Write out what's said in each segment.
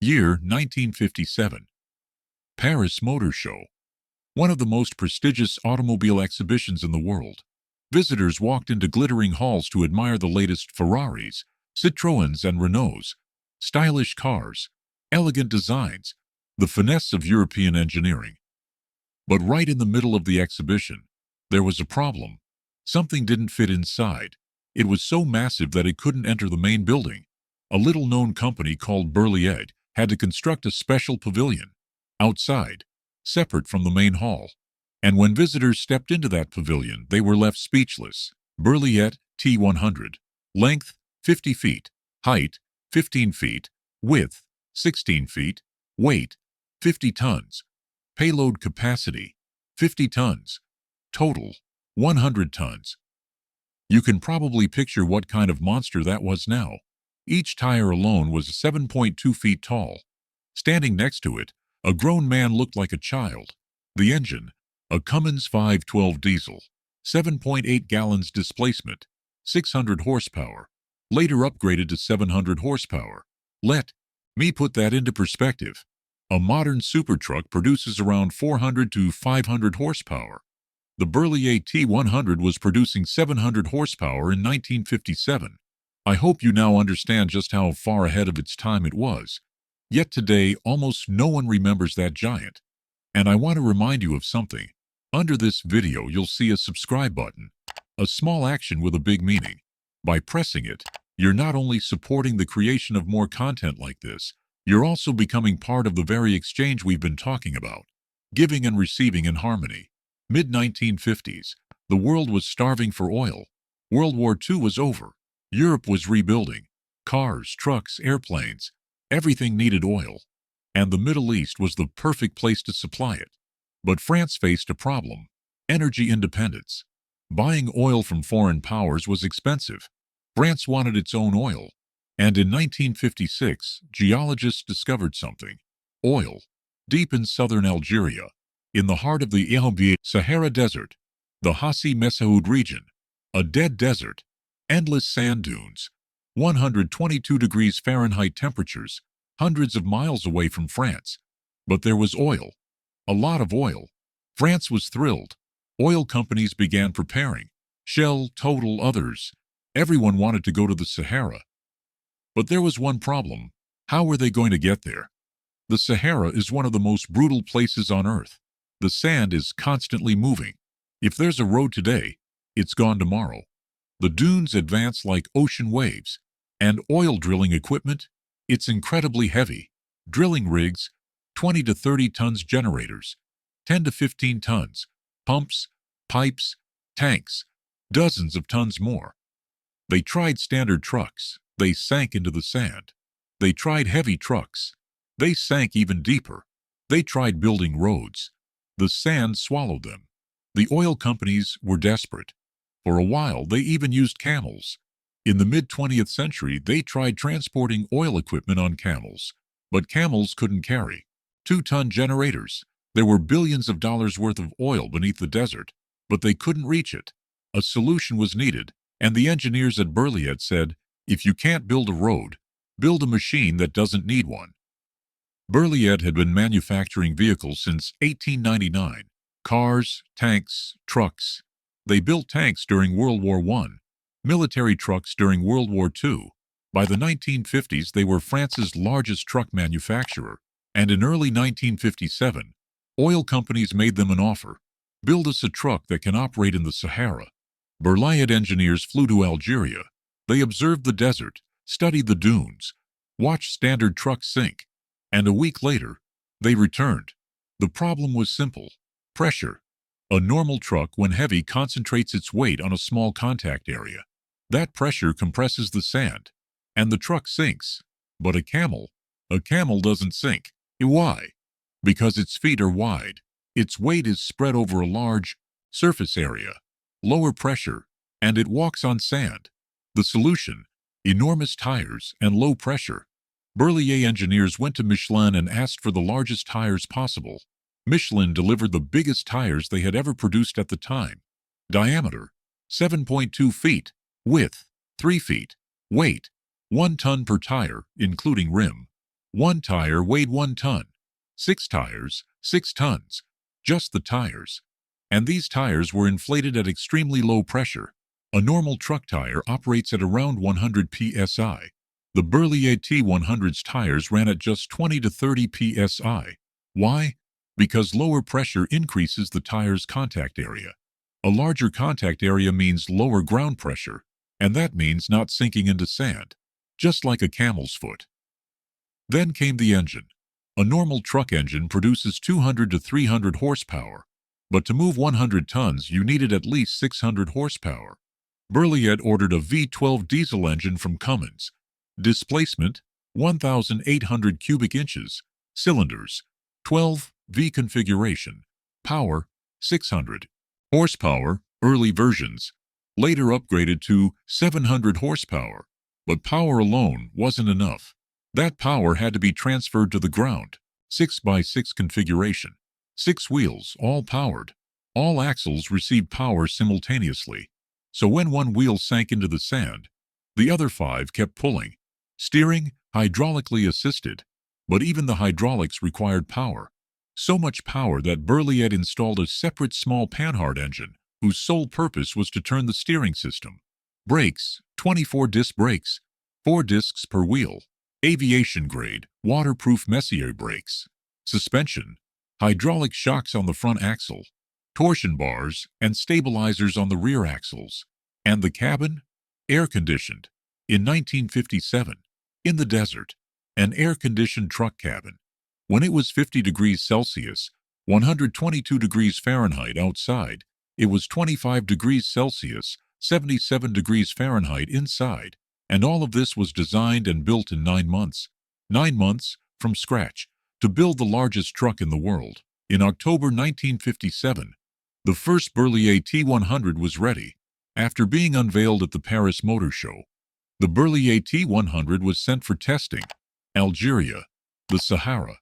Year 1957. Paris Motor Show. One of the most prestigious automobile exhibitions in the world. Visitors walked into glittering halls to admire the latest Ferraris, Citroëns, and Renaults. Stylish cars, elegant designs, the finesse of European engineering. But right in the middle of the exhibition, there was a problem. Something didn't fit inside. It was so massive that it couldn't enter the main building. A little-known company called Berliet had to construct a special pavilion outside, separate from the main hall. And when visitors stepped into that pavilion, they were left speechless. Berliet T100. Length, 50 feet. Height, 15 feet. Width, 16 feet. Weight, 50 tons. Payload capacity, 50 tons. Total, 100 tons. You can probably picture what kind of monster that was now. Each tire alone was 7.2 feet tall. Standing next to it, a grown man looked like a child. The engine, a Cummins V12 diesel, 7.8 gallons displacement, 600 horsepower, later upgraded to 700 horsepower. Let me put that into perspective. A modern supertruck produces around 400 to 500 horsepower. The Berliet T100 was producing 700 horsepower in 1957. I hope you now understand just how far ahead of its time it was. Yet today, almost no one remembers that giant. And I want to remind you of something. Under this video, you'll see a subscribe button, a small action with a big meaning. By pressing it, you're not only supporting the creation of more content like this, you're also becoming part of the very exchange we've been talking about, giving and receiving in harmony. Mid-1950s, the world was starving for oil. World War II was over. Europe was rebuilding. Cars, trucks, airplanes, everything needed oil. And the Middle East was the perfect place to supply it. But France faced a problem: energy independence. Buying oil from foreign powers was expensive. France wanted its own oil. And in 1956, geologists discovered something: oil, deep in southern Algeria, in the heart of the Sahara Desert, the Hassi Messaoud region, a dead desert, endless sand dunes, 122 degrees Fahrenheit temperatures, hundreds of miles away from France. But there was oil, a lot of oil. France was thrilled. Oil companies began preparing. Shell, Total, others. Everyone wanted to go to the Sahara. But there was one problem. How were they going to get there? The Sahara is one of the most brutal places on Earth. The sand is constantly moving. If there's a road today, it's gone tomorrow. The dunes advance like ocean waves. And oil drilling equipment? It's incredibly heavy. Drilling rigs, 20 to 30 tons, generators, 10 to 15 tons, pumps, pipes, tanks, dozens of tons more. They tried standard trucks. They sank into the sand. They tried heavy trucks. They sank even deeper. They tried building roads. The sand swallowed them. The oil companies were desperate. For a while, they even used camels. In the mid-20th century, they tried transporting oil equipment on camels. But camels couldn't carry 2-ton generators. There were billions of dollars worth of oil beneath the desert, but they couldn't reach it. A solution was needed, and the engineers at Berliet said, if you can't build a road, build a machine that doesn't need one. Berliet had been manufacturing vehicles since 1899. Cars, tanks, trucks. They built tanks during World War I, military trucks during World War II. By the 1950s, they were France's largest truck manufacturer. And in early 1957, oil companies made them an offer: build us a truck that can operate in the Sahara. Berliet engineers flew to Algeria. They observed the desert, studied the dunes, watched standard trucks sink, and a week later, they returned. The problem was simple: pressure. A normal truck, when heavy, concentrates its weight on a small contact area. That pressure compresses the sand, and the truck sinks. But a camel doesn't sink. Why? Because its feet are wide. Its weight is spread over a large surface area, lower pressure, and it walks on sand. The solution: enormous tires and low pressure. Berliet engineers went to Michelin and asked for the largest tires possible. Michelin delivered the biggest tires they had ever produced at the time. Diameter: 7.2 feet. Width: 3 feet. Weight: 1 ton per tire, including rim. One tire weighed 1 ton. 6 tires, 6 tons. Just the tires. And these tires were inflated at extremely low pressure. A normal truck tire operates at around 100 psi. The Berliet T100's tires ran at just 20 to 30 psi. Why? Because lower pressure increases the tire's contact area. A larger contact area means lower ground pressure, and that means not sinking into sand, just like a camel's foot. Then came the engine. A normal truck engine produces 200 to 300 horsepower, but to move 100 tons you needed at least 600 horsepower. Berliet ordered a V12 diesel engine from Cummins. Displacement, 1,800 cubic inches. Cylinders, 12. V configuration. Power, 600. Horsepower, early versions. Later upgraded to 700 horsepower. But power alone wasn't enough. That power had to be transferred to the ground. 6x6 configuration. 6 wheels, all powered. All axles received power simultaneously. So when one wheel sank into the sand, the other 5 kept pulling. Steering, hydraulically assisted. But even the hydraulics required power. So much power that Berliet installed a separate small panhard engine, whose sole purpose was to turn the steering system. Brakes, 24-disc brakes, 4 discs per wheel. Aviation-grade, waterproof Messier brakes. Suspension, hydraulic shocks on the front axle, torsion bars and stabilizers on the rear axles. And the cabin? Air-conditioned. In 1957, in the desert, an air-conditioned truck cabin. When it was 50 degrees Celsius, 122 degrees Fahrenheit outside, it was 25 degrees Celsius, 77 degrees Fahrenheit inside. And all of this was designed and built in 9 months. 9 months, from scratch, to build the largest truck in the world. In October 1957, the first Berliet T100 was ready. After being unveiled at the Paris Motor Show, the Berliet T100 was sent for testing. Algeria, the Sahara,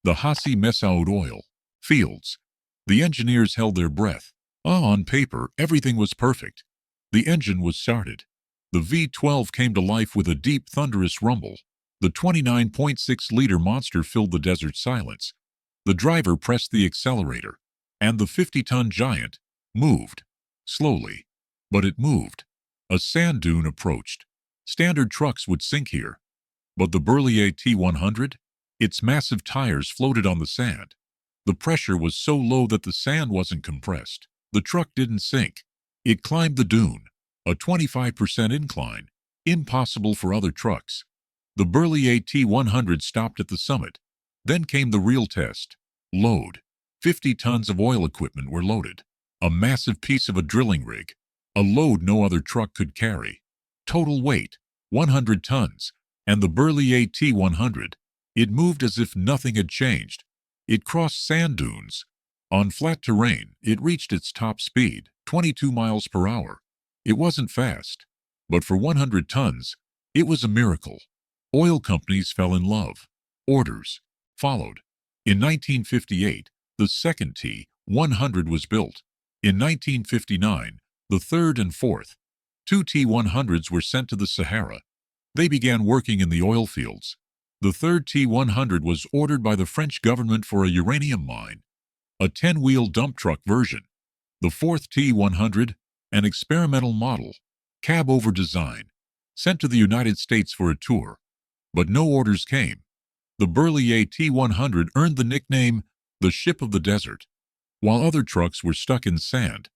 the Hassi Messaoud oil fields. The engineers held their breath. On paper, everything was perfect. The engine was started. The V12 came to life with a deep, thunderous rumble. The 29.6-liter monster filled the desert silence. The driver pressed the accelerator, and the 50-ton giant moved. Slowly, but it moved. A sand dune approached. Standard trucks would sink here. But the Berliet T100? Its massive tires floated on the sand. The pressure was so low that the sand wasn't compressed. The truck didn't sink. It climbed the dune. A 25% incline, impossible for other trucks. The Berliet T100 stopped at the summit. Then came the real test. Load. 50 tons of oil equipment were loaded. A massive piece of a drilling rig. A load no other truck could carry. Total weight, 100 tons. And the Berliet T100, it moved as if nothing had changed. It crossed sand dunes. On flat terrain, it reached its top speed, 22 miles per hour. It wasn't fast, but for 100 tons, it was a miracle. Oil companies fell in love. Orders followed. In 1958, the second T100 was built. In 1959, the third and fourth. 2 T100s were sent to the Sahara. They began working in the oil fields. The third T100 was ordered by the French government for a uranium mine, a 10-wheel dump truck version. The fourth T100, an experimental model, cab-over design, sent to the United States for a tour, but no orders came. The Berliet T100 earned the nickname the Ship of the Desert. While other trucks were stuck in sand,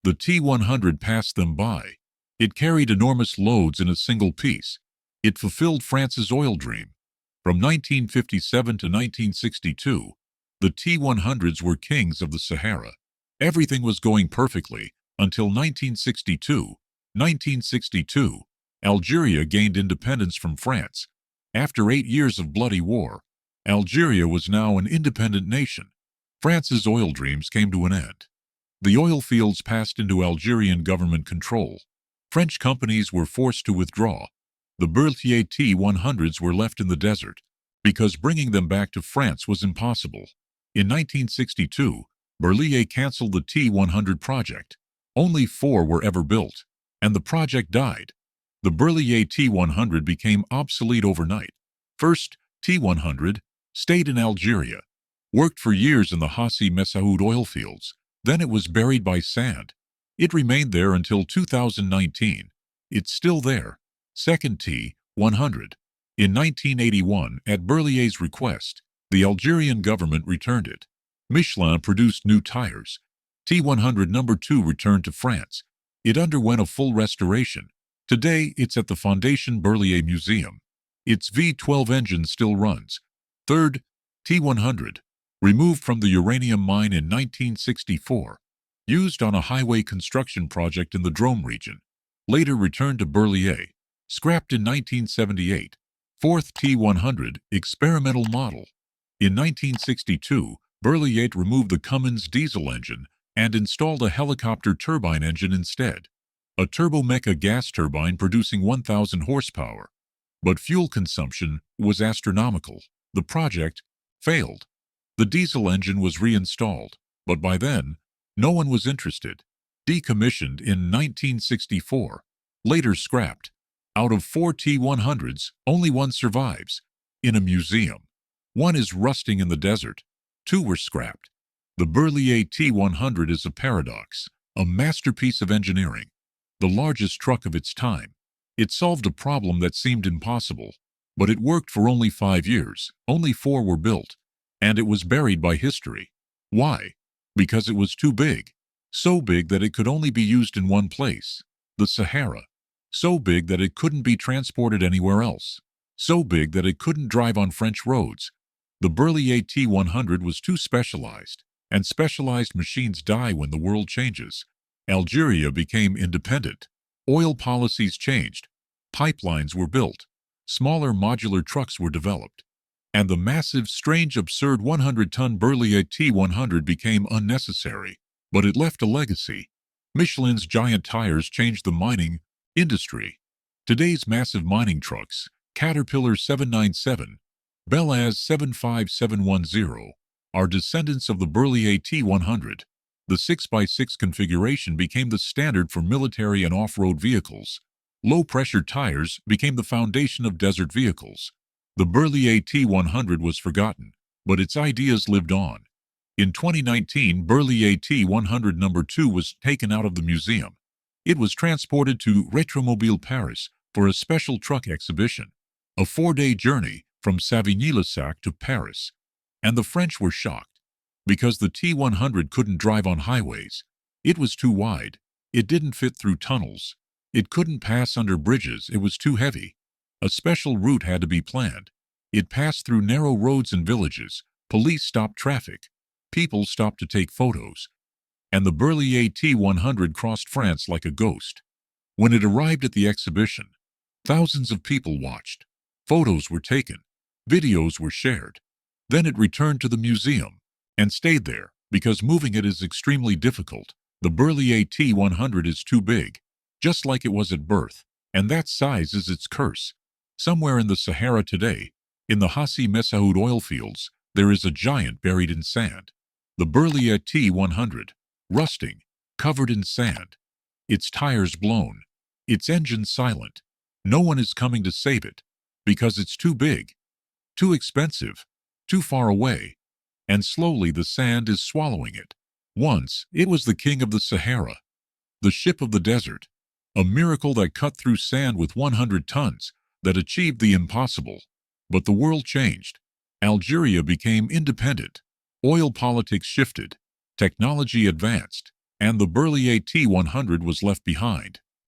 the T100 passed them by. It carried enormous loads in a single piece. It fulfilled France's oil dream. From 1957 to 1962, the T100s were kings of the Sahara. Everything was going perfectly until 1962. 1962, Algeria gained independence from France. After 8 years of bloody war, Algeria was now an independent nation. France's oil dreams came to an end. The oil fields passed into Algerian government control. French companies were forced to withdraw. The Berliet T100s were left in the desert because bringing them back to France was impossible. In 1962, Berliet canceled the T100 project. Only 4 were ever built, and the project died. The Berliet T100 became obsolete overnight. First, T100, stayed in Algeria, worked for years in the Hassi Messaoud oil fields. Then it was buried by sand. It remained there until 2019. It's still there. Second T100. In 1981, at Berliet's request, the Algerian government returned it. Michelin produced new tires. T100 No. 2 returned to France. It underwent a full restoration. Today, it's at the Fondation Berliet Museum. Its V12 engine still runs. Third, T100. Removed from the uranium mine in 1964. Used on a highway construction project in the Drôme region. Later returned to Berliet. Scrapped in 1978. Fourth T100, experimental model. In 1962, Berliet removed the Cummins diesel engine and installed a helicopter turbine engine instead. A turbomeca gas turbine producing 1,000 horsepower. But fuel consumption was astronomical. The project failed. The diesel engine was reinstalled, but by then, no one was interested. Decommissioned in 1964. Later scrapped. Out of 4 T100s, only one survives. In a museum. One is rusting in the desert. 2 were scrapped. The Berliet T100 is a paradox, a masterpiece of engineering. The largest truck of its time. It solved a problem that seemed impossible, but it worked for only 5 years. Only 4 were built, and it was buried by history. Why? Because it was too big. So big that it could only be used in one place, the Sahara. So big that it couldn't be transported anywhere else. So big that it couldn't drive on French roads. The Berliet T100 was too specialized, and specialized machines die when the world changes. Algeria became independent. Oil policies changed. Pipelines were built. Smaller modular trucks were developed. And the massive, strange, absurd 100-ton Berliet T100 became unnecessary. But it left a legacy. Michelin's giant tires changed the mining industry. Today's massive mining trucks, Caterpillar 797, Belaz 75710, are descendants of the Berliet T100. The 6x6 configuration became the standard for military and off-road vehicles. Low-pressure tires became the foundation of desert vehicles. The Berliet T100 was forgotten, but its ideas lived on. In 2019, Berliet T100 No. 2 was taken out of the museum. It was transported to Retromobile Paris for a special truck exhibition. A 4-day journey from Savigny-le-Sac to Paris. And the French were shocked. Because the T100 couldn't drive on highways. It was too wide. It didn't fit through tunnels. It couldn't pass under bridges. It was too heavy. A special route had to be planned. It passed through narrow roads and villages. Police stopped traffic. People stopped to take photos. And the Berliet T100 crossed France like a ghost. When it arrived at the exhibition, thousands of people watched. Photos were taken. Videos were shared. Then it returned to the museum and stayed there because moving it is extremely difficult. The Berliet T100 is too big, just like it was at birth, and that size is its curse. Somewhere in the Sahara today, in the Hassi Messaoud oil fields, there is a giant buried in sand. The Berliet T100, rusting, covered in sand. Its tires blown. Its engine silent. No one is coming to save it, because it's too big, too expensive, too far away, and slowly the sand is swallowing it. Once, it was the king of the Sahara, the ship of the desert, a miracle that cut through sand with 100 tons, that achieved the impossible. But the world changed. Algeria became independent. Oil politics shifted. Technology advanced. And the Berliet T100 was left behind.